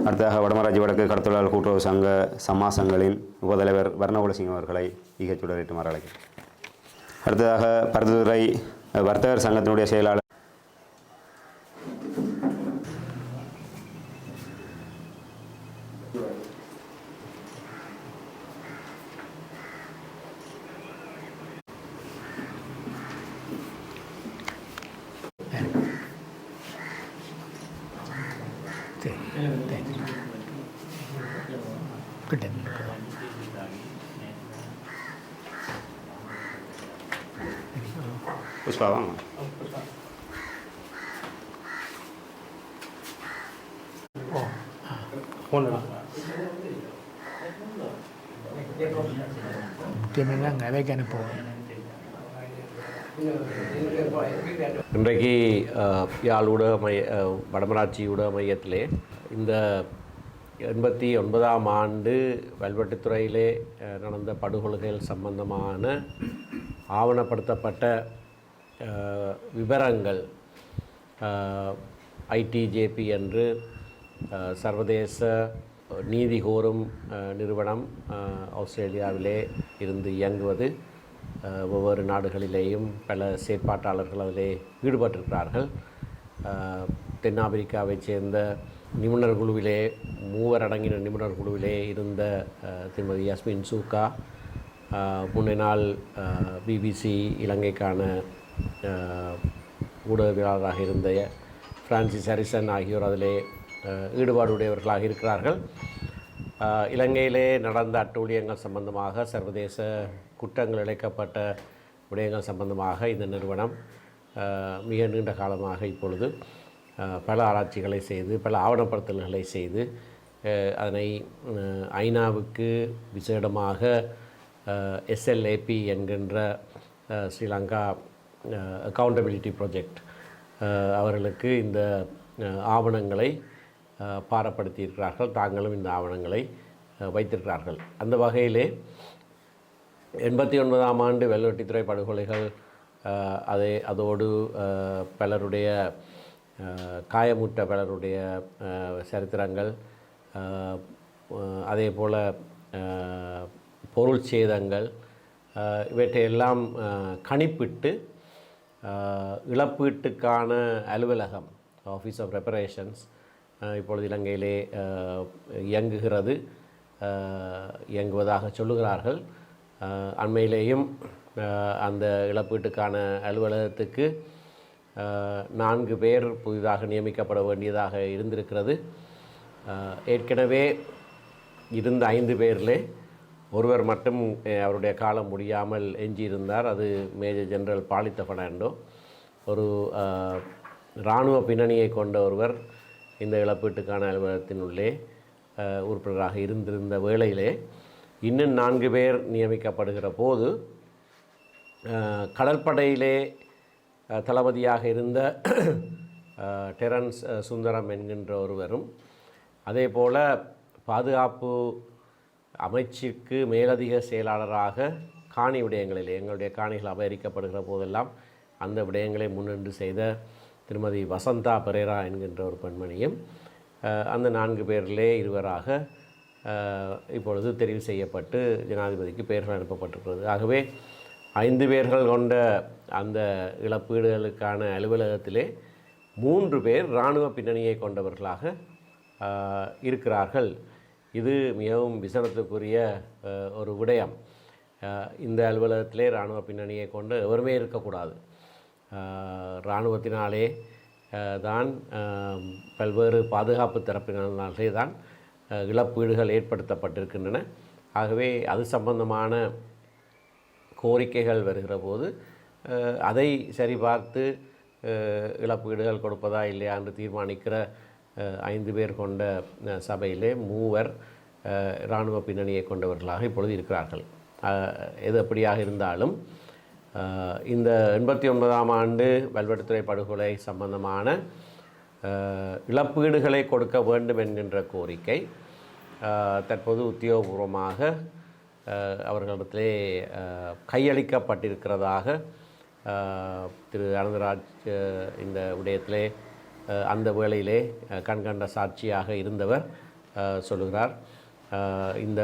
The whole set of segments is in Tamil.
அடுத்ததாக வடமராட்சி வடக்கு கடத்தொழிலாளர் கூட்டுறவு சங்க சமாசங்களின் உபதலைவர் வர்ணகுலசிங்கம் அவர்களை ஈகச்சுடரேற்றுமாறு அழைக்கிறேன். அடுத்ததாக பருத்தித்துறை வர்த்தகர் சங்கத்தினுடைய செயலாளர் புஷ்பா வாங்க. அவைக்கு அனுப்புவோம். இன்றைக்கு யாழ் ஊடக வடமராட்சி ஊடக மையத்திலே இந்த 89ஆம் ஆண்டு வல்வெட்டித்துறையிலே நடந்த படுகொலைகள் சம்பந்தமான ஆவணப்படுத்தப்பட்ட விவரங்கள் ஐடிஜேபி என்று சர்வதேச நீதி கோரும் நிறுவனம் ஆஸ்திரேலியாவிலே இருந்து இயங்குவது, ஒவ்வொரு நாடுகளிலேயும் பல செயற்பாட்டாளர்கள் அதிலே ஈடுபட்டிருக்கிறார்கள். தென்னாப்பிரிக்காவைச் சேர்ந்த நிபுணர் குழுவிலே 3 அடங்கின நிபுணர் குழுவிலே இருந்த திருமதி யஸ்மின் சூக்கா, முன்ன நாள் பிபிசி இலங்கைக்கான ஊடகவியலாளராக இருந்த பிரான்சிஸ் ஹரிசன் ஆகியோர் அதிலே ஈடுபாடுடையவர்களாக இருக்கிறார்கள். இலங்கையிலே நடந்த அட்டூழியங்கள் சம்பந்தமாக, சர்வதேச குற்றங்கள் இழைக்கப்பட்ட விடயங்கள் சம்பந்தமாக இந்த நிறுவனம் மிக நீண்ட காலமாக இப்பொழுது பல ஆராய்ச்சிகளை செய்து, பல ஆவணப்படுத்தல்களை செய்து, அதனை ஐநாவுக்கு விசேடமாக எஸ்எல்ஏபி என்கின்ற ஸ்ரீலங்கா அக்கௌண்டபிலிட்டி ப்ராஜெக்ட் அவர்களுக்கு இந்த ஆவணங்களை பாரப்படுத்தியிருக்கிறார்கள். தாங்களும் இந்த ஆவணங்களை வைத்திருக்கிறார்கள். அந்த வகையிலே 89ஆம் ஆண்டு வல்வெட்டித்துறை படுகொலைகள், அதோடு பலருடைய காயமுற்ற பலருடைய சரித்திரங்கள், அதே போல் பொருள் சேதங்கள், இவற்றையெல்லாம் கணிப்பிட்டு இழப்பீட்டுக்கான அலுவலகம் ஆஃபீஸ் ஆஃப் ரெப்பரேஷன்ஸ் இப்பொழுது இலங்கையிலே இயங்குவதாக சொல்லுகிறார்கள். அண்மையிலேயும் அந்த இழப்பீட்டுக்கான அலுவலகத்துக்கு 4 பேர் புதிதாக நியமிக்கப்பட வேண்டியதாக இருந்திருக்கிறது. ஏற்கனவே இருந்த 5 பேரிலே ஒருவர் மட்டும் அவருடைய காலம் முடியாமல் எஞ்சியிருந்தார். அது மேஜர் ஜெனரல் பாலித்த ஃபெர்னாண்டோ. ஒரு இராணுவ பின்னணியை கொண்ட ஒருவர் இந்த இழப்பீட்டுக்கான அலுவலகத்தினுள்ளே உறுப்பினராக இருந்திருந்த வேளையிலே இன்னும் 4 பேர் நியமிக்கப்படுகிற போது கடற்படையிலே தளபதியாக இருந்த டெரன்ஸ் சுந்தரம் என்கின்ற ஒருவரும், அதே போல் பாதுகாப்பு அமைச்சுக்கு மேலதிக செயலாளராக காணி விடயங்களிலே, எங்களுடைய காணிகள் அபகரிக்கப்படுகிற போதெல்லாம் அந்த விடயங்களை முன்னின்று செய்த திருமதி வசந்தா பெரேரா என்கின்ற ஒரு பெண்மணியும் அந்த 4 பேரிலே இருவராக இப்பொழுது தெரிவு செய்யப்பட்டு ஜனாதிபதிக்கு பெயர்கள் அனுப்பப்பட்டிருக்கிறது. ஆகவே 5 பேர்கள் கொண்ட அந்த இழப்பீடுகளுக்கான அலுவலகத்திலே 3 பேர் இராணுவ பின்னணியை கொண்டவர்களாக இருக்கிறார்கள். இது மிகவும் விசனத்துக்குரிய ஒரு விடயம். இந்த அலுவலகத்திலே இராணுவ பின்னணியை கொண்டு எவருமே இருக்கக்கூடாது. இராணுவத்தினாலே தான் பல்வேறு பாதுகாப்பு தரப்பினாலே தான் இழப்பீடுகள் ஏற்படுத்தப்பட்டிருக்கின்றன. ஆகவே அது சம்பந்தமான கோரிக்கைகள் வருகிற போது அதை சரிபார்த்து இழப்பீடுகள் கொடுப்பதா இல்லையா என்று தீர்மானிக்கிற 5 பேர் கொண்ட சபையிலே 3 இராணுவ பின்னணியை கொண்டவர்களாக இப்பொழுது இருக்கிறார்கள். எது எப்படியாக இருந்தாலும் இந்த 89ஆம் ஆண்டு வல்வெட்டித்துறை படுகொலை சம்பந்தமான இழப்பீடுகளை கொடுக்க வேண்டும் என்கின்ற கோரிக்கை தற்போது உத்தியோகபூர்வமாக அவர்களிடத்திலே கையளிக்கப்பட்டிருக்கிறதாக திரு அனந்தராஜ் இந்த விடயத்திலே அந்த வேளையிலே கண்கண்ட சாட்சியாக இருந்தவர் சொல்லுகிறார். இந்த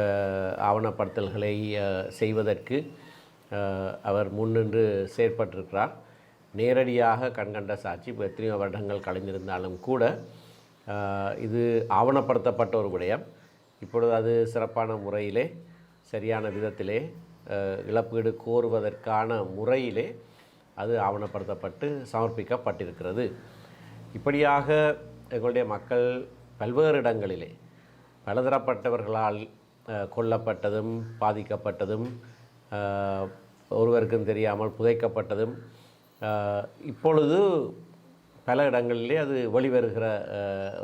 ஆவணப்படுத்தல்களை செய்வதற்கு அவர் முன்னின்று செயற்பட்டிருக்கிறார். நேரடியாக கண்கண்ட சாட்சி இப்போ எத்தனையோ வருடங்கள் கலைந்திருந்தாலும் கூட இது ஆவணப்படுத்தப்பட்ட ஒரு விடயம். இப்பொழுது அது சிறப்பான முறையிலே சரியான விதத்திலே இழப்பீடு கோருவதற்கான முறையிலே அது ஆவணப்படுத்தப்பட்டு சமர்ப்பிக்கப்பட்டிருக்கிறது. இப்படியாக எங்களுடைய மக்கள் பல்வேறு இடங்களிலே பலதரப்பட்டவர்களால் கொல்லப்பட்டதும் பாதிக்கப்பட்டதும் ஒருவருக்கும் தெரியாமல் புதைக்கப்பட்டதும் இப்பொழுது பல இடங்களிலே அது வெளிவருகிற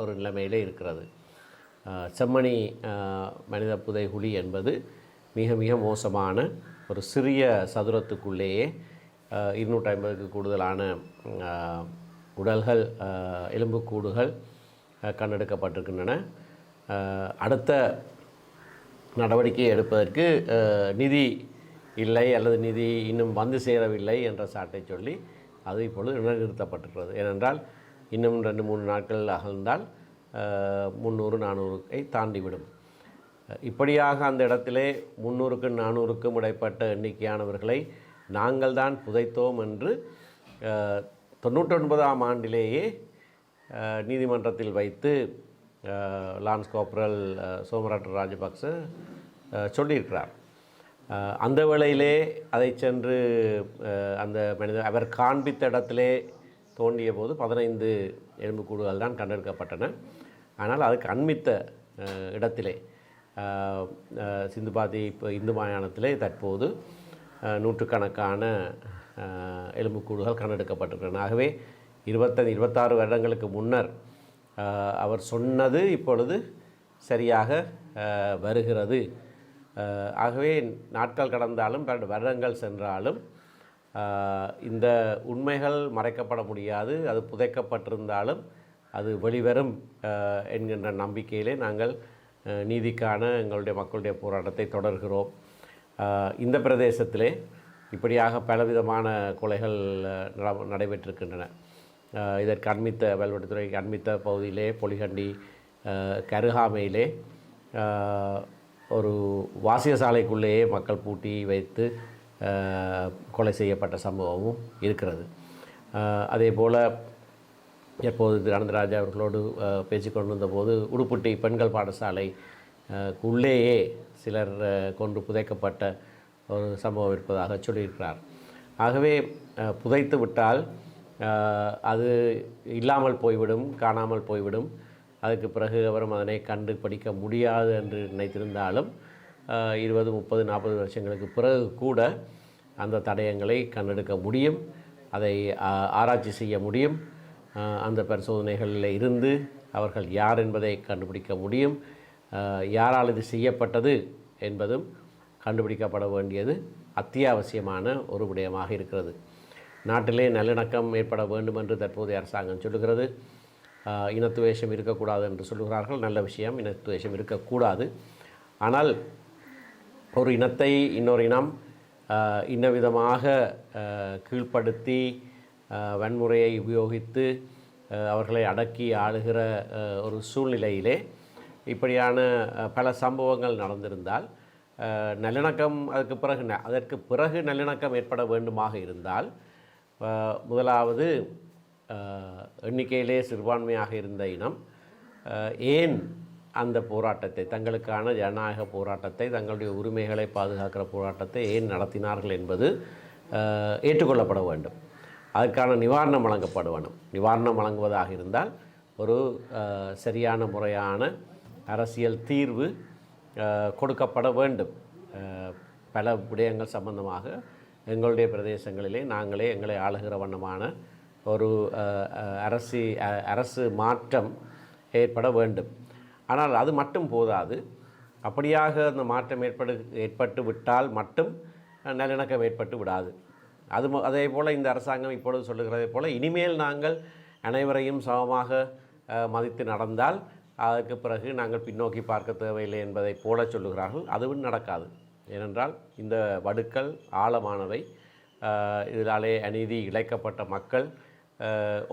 ஒரு நிலைமையிலே இருக்கிறது. செம்மணி மனித புதைகுழி என்பது மிக மிக மோசமான ஒரு சிறிய சதுரத்துக்குள்ளேயே 250க்கு கூடுதலான உடல்கள் எலும்புக்கூடுகள் கண்டெடுக்கப்பட்டிருக்கின்றன. அடுத்த நடவடிக்கை எடுப்பதற்கு நிதி இல்லை அல்லது நிதி இன்னும் வந்து சேரவில்லை என்ற சாட்டை சொல்லி அது இப்பொழுது நிறுத்தப்பட்டிருக்கிறது. ஏனென்றால் இன்னும் 2-3 நாட்கள் அகழ்ந்தால் 300-400 தாண்டிவிடும். இப்படியாக அந்த இடத்திலே 300க்கும் 400க்கும் இடைப்பட்ட எண்ணிக்கையானவர்களை நாங்கள் தான் புதைத்தோம் என்று 99ஆம் ஆண்டிலேயே நீதிமன்றத்தில் வைத்து லான்ஸ் கார்பரல் சோமராட்ட ராஜபக்ச சொல்லியிருக்கிறார். அந்த வேளையிலே அதை சென்று அந்த மனிதர் அவர் காண்பித்த இடத்திலே தோண்டிய போது 15 எலும்புக்கூடுகள் தான் கண்டெடுக்கப்பட்டன. ஆனால் அதுக்கு அண்மித்த இடத்திலே சிந்துபாதி இப்போ இந்து மாயாணத்திலே தற்போது நூற்றுக்கணக்கான எலும்புக்கூடுகள் கண்டெடுக்கப்பட்டிருக்கின்றன. ஆகவே 25-26 வருடங்களுக்கு முன்னர் அவர் சொன்னது இப்பொழுது சரியாக வருகிறது. ஆகவே நாட்கள் கடந்தாலும் 2 வருடங்கள் சென்றாலும் இந்த உண்மைகள் மறைக்கப்பட முடியாது. அது புதைக்கப்பட்டிருந்தாலும் அது வெளிவரும் என்கின்ற நம்பிக்கையிலே நாங்கள் நீதிக்கான எங்களுடைய மக்களுடைய போராட்டத்தை தொடர்கிறோம். இந்த பிரதேசத்திலே இப்படியாக பலவிதமான கொலைகள் நடைபெற்றிருக்கின்றன. இதற்கு அண்மித்த வல்வெட்டுத்துறைக்கு அண்மித்த பகுதியிலே பொலிகண்டி கருகாமையிலே ஒரு வாசியசாலைக்குள்ளேயே மக்கள் பூட்டி வைத்து கொலை செய்யப்பட்ட சம்பவமும் இருக்கிறது. அதே போல் எப்போது திரு அனந்தராஜா அவர்களோடு பேசிக்கொண்டிருந்த போது உடுப்புட்டி பெண்கள் பாடசாலை உள்ளேயே சிலர் கொண்டு புதைக்கப்பட்ட ஒரு சம்பவம் இருப்பதாக சொல்லியிருக்கிறார். ஆகவே புதைத்து விட்டால் அது இல்லாமல் போய்விடும், காணாமல் போய்விடும். அதுக்கு பிறகு அவரும் அதனை கண்டுபிடிக்க முடியாது என்று நினைத்திருந்தாலும் 20, 30, 40 வருஷங்களுக்கு பிறகு கூட அந்த தடயங்களை கண்டெடுக்க முடியும், அதை ஆராய்ச்சி செய்ய முடியும். அந்த பரிசோதனைகளில் இருந்து அவர்கள் யார் என்பதை கண்டுபிடிக்க முடியும். யாரால் இது செய்யப்பட்டது என்பதும் கண்டுபிடிக்கப்பட வேண்டியது அத்தியாவசியமான ஒரு விடயமாக இருக்கிறது. நாட்டிலே நல்லிணக்கம் ஏற்பட வேண்டும் என்று தற்போதைய அரசாங்கம் சொல்லுகிறது. இனத்துவேஷம் இருக்கக்கூடாது என்று சொல்லுகிறார்கள். நல்ல விஷயம், இனத்துவேஷம் இருக்கக்கூடாது. ஆனால் ஒரு இனத்தை இன்னொரு இனம் இன்னவிதமாக கீழ்ப்படுத்தி வன்முறையை உபயோகித்து அவர்களை அடக்கி ஆளுகிற ஒரு சூழ்நிலையிலே இப்படியான பல சம்பவங்கள் நடந்திருந்தால் நல்லிணக்கம் அதற்கு பிறகு நல்லிணக்கம் ஏற்பட வேண்டுமாக இருந்தால் முதலாவது எண்ணிக்கையிலே சிறுபான்மையாக இருந்த இனம் ஏன் அந்த போராட்டத்தை, தங்களுக்கான ஜனநாயக போராட்டத்தை, தங்களுடைய உரிமைகளை பாதுகாக்கிற போராட்டத்தை ஏன் நடத்தினார்கள் என்பது ஏற்றுக்கொள்ளப்பட வேண்டும். அதற்கான நிவாரணம் வழங்கப்பட வேண்டும். நிவாரணம் வழங்குவதாக இருந்தால் ஒரு சரியான முறையான அரசியல் தீர்வு கொடுக்கப்பட வேண்டும். பல விடயங்கள் சம்பந்தமாக எங்களுடைய பிரதேசங்களிலே நாங்களே எங்களை ஆளுகிற வண்ணமான ஒரு அரசு மாற்றம் ஏற்பட வேண்டும். ஆனால் அது மட்டும் போதாது. அப்படியாக அந்த மாற்றம் ஏற்பட்டு விட்டால் மட்டும் நல்லிணக்கம் ஏற்பட்டு விடாது. அதே போல் இந்த அரசாங்கம் இப்பொழுது சொல்லுகிறதை போல் இனிமேல் நாங்கள் அனைவரையும் சமமாக மதித்து நடந்தால் அதற்கு பிறகு நாங்கள் பின்னோக்கி பார்க்க தேவையில்லை என்பதை போல சொல்லுகிறார்கள். அதுவும் நடக்காது. ஏனென்றால் இந்த வடுக்கள் ஆழமானவை. இதனாலே அநீதி இழைக்கப்பட்ட மக்கள்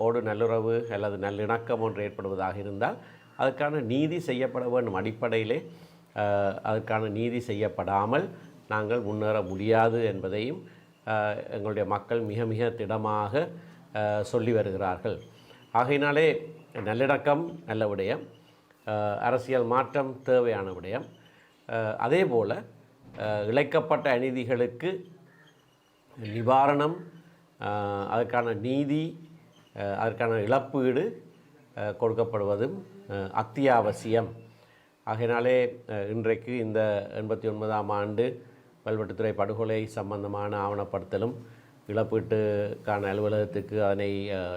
ஓடு நல்லுறவு அல்லது நல்லிணக்கம் ஒன்று ஏற்படுவதாக இருந்தால் அதற்கான நீதி செய்யப்பட வேண்டும். அடிப்படையிலே அதற்கான நீதி செய்யப்படாமல் நாங்கள் முன்னேற முடியாது என்பதையும் எங்களுடைய மக்கள் மிக மிக திடமாக சொல்லி வருகிறார்கள். ஆகையினாலே நல்லிணக்கம் நல்ல விடயம், அரசியல் மாற்றம் தேவையான விடயம். அதே போல் இழைக்கப்பட்ட அநீதிகளுக்கு நிவாரணம், அதற்கான நீதி, அதற்கான இழப்பீடு கொடுக்கப்படுவதும் அத்தியாவசியம். ஆகையினாலே இன்றைக்கு இந்த 89ஆம் ஆண்டு வல்வெட்டித்துறை படுகொலை சம்பந்தமான ஆவணப்படுத்தலும் இழப்பீட்டுக்கான அலுவலகத்துக்கு அதனை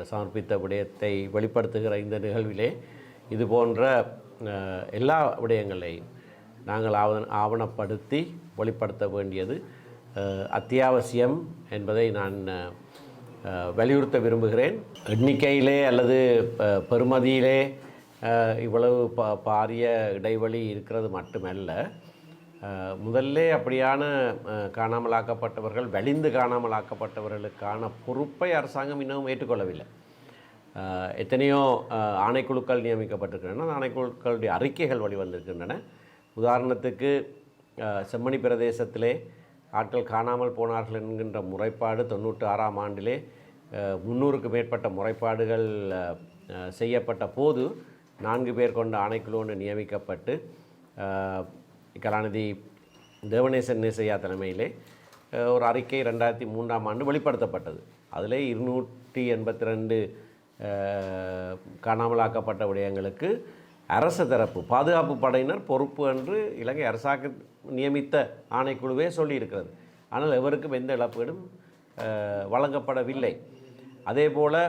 சமர்ப்பித்த விடயத்தை வெளிப்படுத்துகிற இந்த நிகழ்விலே இது போன்ற எல்லா விடயங்களையும் நாங்கள் ஆவணப்படுத்தி வெளிப்படுத்த வேண்டியது அத்தியாவசியம் என்பதை நான் வலியுறுத்த விரும்புகிறேன். எண்ணிக்கையிலே அல்லது பெறுமதியிலே இவ்வளவு பாரிய இடைவெளி இருக்கிறது மட்டுமல்ல, முதல்ல அப்படியான காணாமலாக்கப்பட்டவர்கள், வலிந்து காணாமலாக்கப்பட்டவர்களுக்கான பொறுப்பை அரசாங்கம் இன்னும் ஏற்றுக்கொள்ளவில்லை. எத்தனையோ ஆணைக்குழுக்கள் நியமிக்கப்பட்டிருக்கின்றன, அந்த ஆணைக்குழுக்களுடைய அறிக்கைகள் வெளிவந்திருக்கின்றன. உதாரணத்துக்கு செம்மணி பிரதேசத்திலே ஆட்கள் காணாமல் போனார்கள் என்கின்ற முறைப்பாடு 96ஆம் ஆண்டிலே 300க்கு மேற்பட்ட முறைப்பாடுகள் செய்யப்பட்ட போது 4 பேர் கொண்ட ஆணைக்குழு ஒன்று நியமிக்கப்பட்டு கலாநிதி தேவநேசன் நேசையா தலைமையிலே ஒரு அறிக்கை 2003ஆம் ஆண்டு வெளிப்படுத்தப்பட்டது. அதில் 282 காணாமலாக்கப்பட்ட விடயங்களுக்கு அரசு தரப்பு பாதுகாப்பு படையினர் பொறுப்பு என்று இலங்கை அரசாங்கம் நியமித்த ஆணைக்குழுவே சொல்லியிருக்கிறது. ஆனால் எவருக்கும் எந்த இழப்பீடும் வழங்கப்படவில்லை. அதே போல்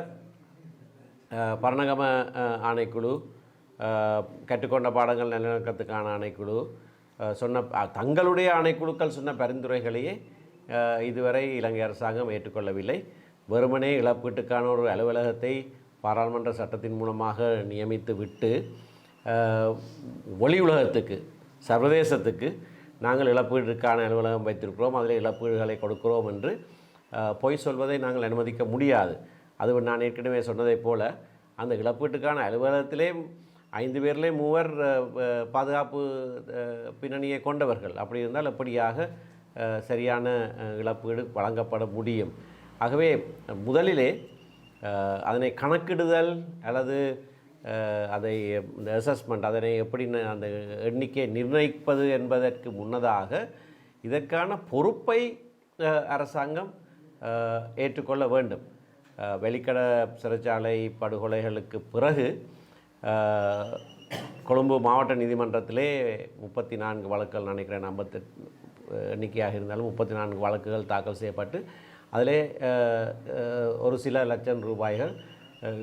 பரணகம ஆணைக்குழு, கற்றுக்கொண்ட பாடங்கள் நல்லிணக்கத்துக்கான ஆணைக்குழு சொன்ன தங்களுடைய ஆணைக்குழுக்கள் சொன்ன பரிந்துரைகளையே இதுவரை இலங்கை அரசாங்கம் ஏற்றுக்கொள்ளவில்லை. வெறுமனே இழப்பீட்டுக்கான ஒரு அலுவலகத்தை பாராளுமன்ற சட்டத்தின் மூலமாக நியமித்து விட்டு ஒளி உலகத்துக்கு, சர்வதேசத்துக்கு நாங்கள் இழப்பீட்டுக்கான அலுவலகம் வைத்திருக்கிறோம், அதில் இழப்பீடுகளை கொடுக்கிறோம் என்று பொய் சொல்வதை நாங்கள் அனுமதிக்க முடியாது. அது நான் ஏற்கனவே சொன்னதைப் போல அந்த இழப்பீட்டுக்கான அலுவலகத்திலே 5 பேரிலே 3 பாதுகாப்பு பின்னணியை கொண்டவர்கள். அப்படி இருந்தால் எப்படியாக சரியான இழப்பீடு வழங்கப்பட முடியும்? ஆகவே முதலிலே அதனை கணக்கிடுதல் அல்லது அதை அசஸ்மெண்ட், அதனை எப்படி அந்த எண்ணிக்கையை நிர்ணயிப்பது என்பதற்கு முன்னதாக இதற்கான பொறுப்பை அரசாங்கம் ஏற்றுக்கொள்ள வேண்டும். வெலிக்கட சிறைச்சாலை படுகொலைகளுக்கு பிறகு கொழும்பு மாவட்ட நீதிமன்றத்திலே 34 வழக்குகள், நினைக்கிறேன் 58 எண்ணிக்கையாக இருந்தாலும் 34 வழக்குகள் தாக்கல் செய்யப்பட்டு அதிலே ஒரு சில லட்சம் ரூபாய்கள்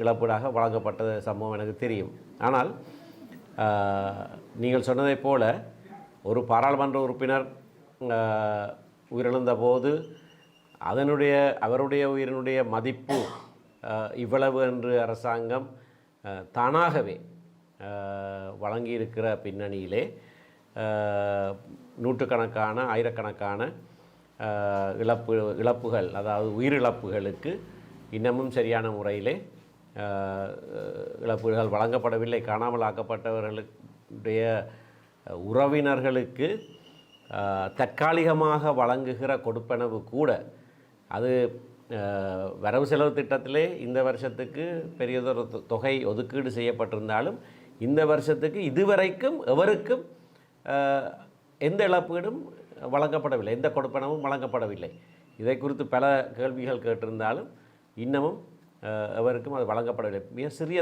இழப்பீடாக வழங்கப்பட்ட சம்பவம் எனக்கு தெரியும். ஆனால் நீங்கள் சொன்னதைப் போல ஒரு பாராளுமன்ற உறுப்பினர் உயிரிழந்த போது அவருடைய உயிரினுடைய மதிப்பு இவ்வளவு என்று அரசாங்கம் தானாகவே வழங்கியிருக்கிற பின்னணியிலே நூற்றுக்கணக்கான ஆயிரக்கணக்கான இழப்புகள், அதாவது உயிரிழப்புகளுக்கு இன்னமும் சரியான முறையிலே இழப்பீடுகள் வழங்கப்படவில்லை. காணாமல் ஆக்கப்பட்டவர்களுடைய உறவினர்களுக்கு தற்காலிகமாக வழங்குகிற கொடுப்பனவு கூட அது வரவு செலவு திட்டத்திலே இந்த வருஷத்துக்கு பெரியதொரு தொகை ஒதுக்கீடு செய்யப்பட்டிருந்தாலும் இந்த வருஷத்துக்கு இதுவரைக்கும் எவருக்கும் எந்த இழப்பீடும் வழங்கப்படவில்லை, எந்த கொடுப்பனவும் வழங்கப்படவில்லை. இதை குறித்து பல கேள்விகள் கேட்டிருந்தாலும் இன்னமும் எவருக்கும் அது வழங்கப்படவில்லை. மிக சிறிய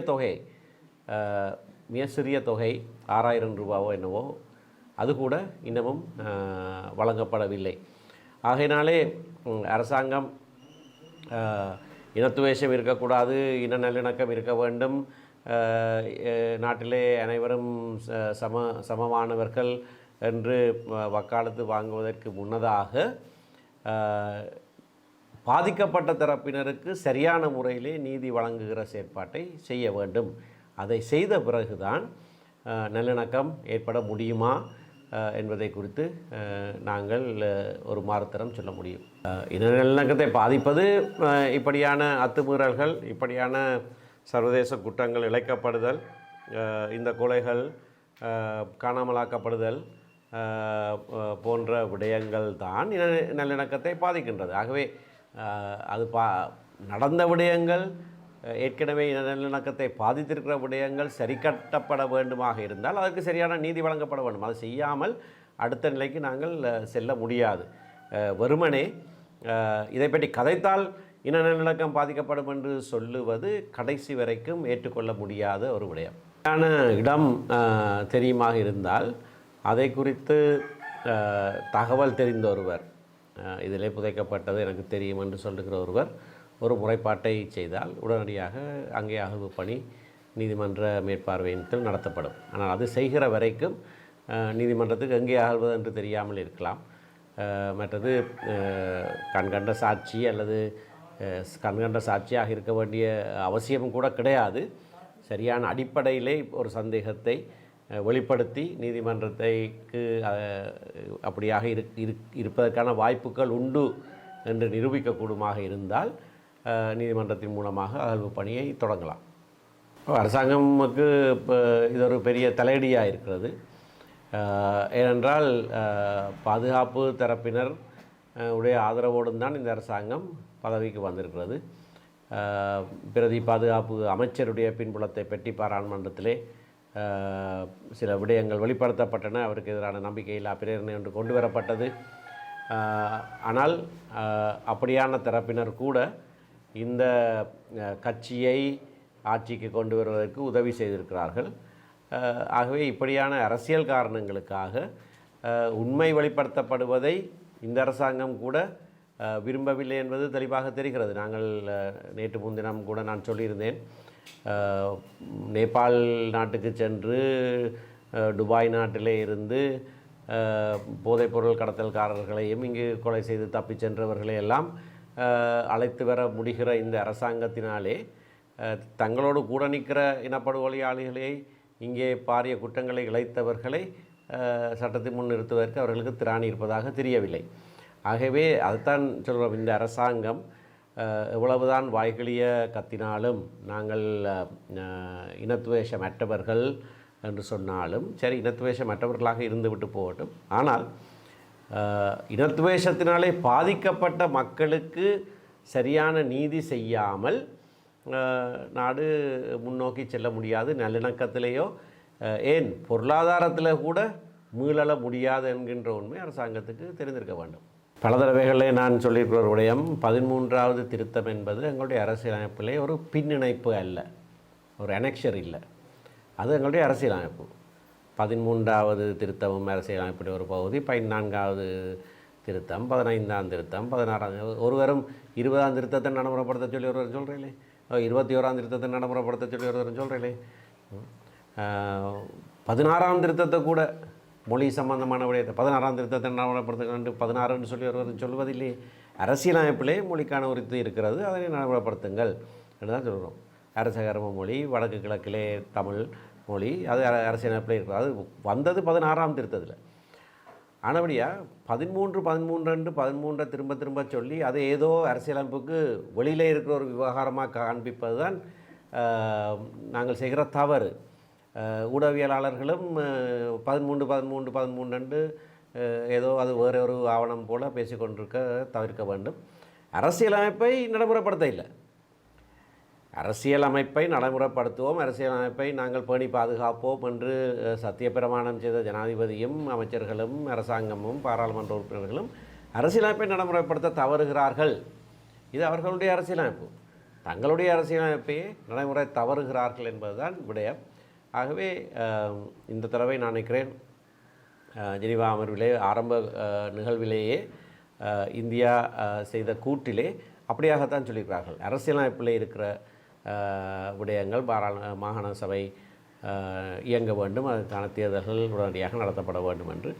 தொகை 6000 ரூபாவோ என்னவோ அது கூட இன்னமும் வழங்கப்படவில்லை. ஆகையினாலே அரசாங்கம் இனத்துவேஷம் இருக்கக்கூடாது, இன நல்லிணக்கம் இருக்க வேண்டும், நாட்டிலே அனைவரும் சமமானவர்கள் என்று வக்காலத்து வாங்குவதற்கு முன்னதாக பாதிக்கப்பட்ட தரப்பினருக்கு சரியான முறையிலே நீதி வழங்குகிற செயற்பாட்டை செய்ய வேண்டும். அதை செய்த பிறகுதான் நல்லிணக்கம் ஏற்பட முடியுமா என்பதை குறித்து நாங்கள் ஒரு மாறுத்தரம் சொல்ல முடியும். இன நல்லிணக்கத்தை பாதிப்பது இப்படியான அத்துமீறல்கள், இப்படியான சர்வதேச குற்றங்கள் இழைக்கப்படுதல், இந்த கொலைகள், காணாமலாக்கப்படுதல் போன்ற விடயங்கள் தான் இன நல்லிணக்கத்தை பாதிக்கின்றது. ஆகவே அது நடந்த விடயங்கள், ஏற்கனவே இன நல்லிணக்கத்தை பாதித்திருக்கிற விடயங்கள் சரி கட்டப்பட வேண்டுமாக இருந்தால் அதற்கு சரியான நீதி வழங்கப்பட வேண்டும். அது செய்யாமல் அடுத்த நிலைக்கு நாங்கள் செல்ல முடியாது. வெறுமனே இதை பற்றி கதைத்தால் இன நல்லிணக்கம் பாதிக்கப்படும் என்று சொல்லுவது கடைசி வரைக்கும் ஏற்றுக்கொள்ள முடியாத ஒரு விடயம். இடம் தெரியுமாக இருந்தால் அதை குறித்து தகவல் தெரிந்த ஒருவர், இதிலே புதைக்கப்பட்டது எனக்கு தெரியும் என்று சொல்லுகிற ஒருவர் ஒரு முறைப்பாட்டை செய்தால் உடனடியாக அங்கே அகழ்வு பணி நீதிமன்ற மேற்பார்வையின் கீழ் நடத்தப்படும். ஆனால் அது செய்கிற வரைக்கும் நீதிமன்றத்துக்கு எங்கே அகழ்வது என்று தெரியாமல் இருக்கலாம். மற்றது கண்கண்ட சாட்சி அல்லது கண்கண்ட சாட்சியாக இருக்க வேண்டிய அவசியம் கூட கிடையாது. சரியான அடிப்படையிலே ஒரு சந்தேகத்தை வெளிப்படுத்தி நீதிமன்றத்தைக்கு அப்படியாக இருப்பதற்கான வாய்ப்புகள் உண்டு என்று நிரூபிக்கக்கூடுமாக இருந்தால் நீதிமன்றத்தின் மூலமாக அகழ்வு பணியை தொடங்கலாம். அரசாங்கமுக்கு இப்போ இது ஒரு பெரிய தலையடியாக இருக்கிறது. ஏனென்றால் பாதுகாப்பு தரப்பினர் உடைய ஆதரவோடு தான் இந்த அரசாங்கம் பதவிக்கு வந்திருக்கிறது. பிரதி பாதுகாப்பு அமைச்சருடைய பின்புலத்தை பற்றி பாராளுமன்றத்திலே சில விடயங்கள் வெளிப்படுத்தப்பட்டன. அவருக்கு எதிரான நம்பிக்கையில்லா பிரேரணை ஒன்று கொண்டு வரப்பட்டது. ஆனால் அப்படியான தரப்பினர் கூட இந்த கட்சியை ஆட்சிக்கு கொண்டு வருவதற்கு உதவி செய்திருக்கிறார்கள். ஆகவே இப்படியான அரசியல் காரணங்களுக்காக உண்மை வெளிப்படுத்தப்படுவதை இந்த அரசாங்கம் கூட விரும்பவில்லை என்பது தெளிவாக தெரிகிறது. நாங்கள் நேற்று முன்தினம் கூட நான் சொல்லியிருந்தேன், நேபாள் நாட்டுக்கு சென்று துபாய் நாட்டிலே இருந்து போதைப்பொருள் கடத்தல்காரர்களையும் இங்கு கொலை செய்து தப்பி சென்றவர்களை எல்லாம் அழைத்து வர முடிகிற இந்த அரசாங்கத்தினாலே தங்களோடு கூட நிற்கிற இனப்படுகொலையாளிகளை, இங்கே பாரிய குற்றங்களை இழைத்தவர்களை சட்டத்தின் முன் நிறுத்துவதற்கு அவர்களுக்கு திராணி இருப்பதாக தெரியவில்லை. ஆகவே அதுதான் சொல்கிறோம், இந்த அரசாங்கம் எவ்வளவுதான் வாய்களிய கத்தினாலும், நாங்கள் இனத்துவேஷமற்றவர்கள் என்று சொன்னாலும் சரி, இனத்துவேஷமற்றவர்களாக இருந்துவிட்டு போகட்டும். ஆனால் இனத்துவேஷத்தினாலே பாதிக்கப்பட்ட மக்களுக்கு சரியான நீதி செய்யாமல் நாடு முன்னோக்கி செல்ல முடியாது. நல்லிணக்கத்திலேயோ ஏன் பொருளாதாரத்தில் கூட மீள முடியாது என்கின்ற உண்மை அரசாங்கத்துக்கு தெரிந்திருக்க வேண்டும். பல தடவைகளில் நான் சொல்லியிருக்கிற ஒரு விடயம், 13வது திருத்தம் என்பது எங்களுடைய அரசியலமைப்பிலே ஒரு பின்னிணைப்பு அல்ல, ஒரு அனெக்ஷர் இல்லை. அது எங்களுடைய அரசியலமைப்பு. 13வது திருத்தமும் அரசியலமைப்புடைய ஒரு பகுதி, 14வது திருத்தம், 15ஆம் திருத்தம், 16ஆம், ஒருவரும் 20ஆம் திருத்தத்தை நடைமுறைப்படுத்த சொல்லி ஒருவர் சொல்கிறீங்களே, 21ஆம் திருத்தத்தை நடைமுறைப்படுத்த சொல்லி ஒருவர் சொல்கிறீங்களே, 16ஆம் திருத்தத்தை கூட மொழி சம்பந்தமான விடயத்தை 16ஆம் திருத்தத்தை நடைமுறைப்படுத்த 16ன்னு சொல்லி ஒருவர் சொல்வதில்லையே. அரசியலமைப்பிலே மொழிக்கான உரித்து இருக்கிறது, அதனை நடைமுறைப்படுத்துங்கள் என்று தான் சொல்கிறோம். அரசகர்ம மொழி, வடக்கு கிழக்கிலே தமிழ் மொழி, அது அரசியலமைப்பில் இருக்கிறது. அது வந்தது 16ஆம் திருத்தத்தில். ஆனபடியாக 13 திரும்ப திரும்ப சொல்லி அதை ஏதோ அரசியலமைப்புக்கு வெளியிலே இருக்கிற ஒரு விவகாரமாக காண்பிப்பது தான் நாங்கள் செய்கிற தவறு. ஊடகவியலாளர்களும் 13 ஏதோ அது வேறு ஒரு ஆவணம் போல் பேசிக்கொண்டிருக்க தவிர்க்க வேண்டும். அரசியலமைப்பை நடைமுறைப்படுத்த இல்லை, அரசியலமைப்பை நடைமுறைப்படுத்துவோம், அரசியலமைப்பை நாங்கள் பேணி பாதுகாப்போம் என்று சத்தியப்பிரமாணம் செய்த ஜனாதிபதியும் அமைச்சர்களும் அரசாங்கமும் பாராளுமன்ற உறுப்பினர்களும் அரசியலமைப்பை நடைமுறைப்படுத்த தவறுகிறார்கள். இது அவர்களுடைய அரசியலமைப்பு. தங்களுடைய அரசியலமைப்பையே நடைமுறை தவறுகிறார்கள் என்பதுதான் விடயம். ஆகவே இந்த தடவை நான் நினைக்கிறேன் ஜெனீவா அமர்விலே ஆரம்ப நிகழ்விலேயே இந்தியா செய்த கூட்டிலே அப்படியாகத்தான் சொல்லியிருக்கிறார்கள். அரசியலமைப்பில் இருக்கிற விடயங்கள் மாகாண சபை இயங்க வேண்டும், அதற்கான தேர்தல்கள் உடனடியாக நடத்தப்பட வேண்டும் என்று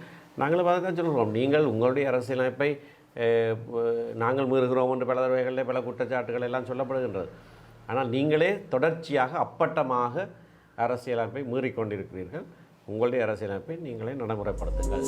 நாங்களும் அதை தான் சொல்கிறோம். நீங்கள் உங்களுடைய அரசியலமைப்பை நாங்கள் மீறுகிறோம் என்று பல தடவைகளில் பல குற்றச்சாட்டுகள் எல்லாம் சொல்லப்படுகின்றது. ஆனால் நீங்களே தொடர்ச்சியாக அப்பட்டமாக அரசியலமைப்பை மீறிக்கொண்டிருக்கிறீர்கள். உங்களுடைய அரசியலமைப்பை நீங்களே நடைமுறைப்படுத்துங்கள்.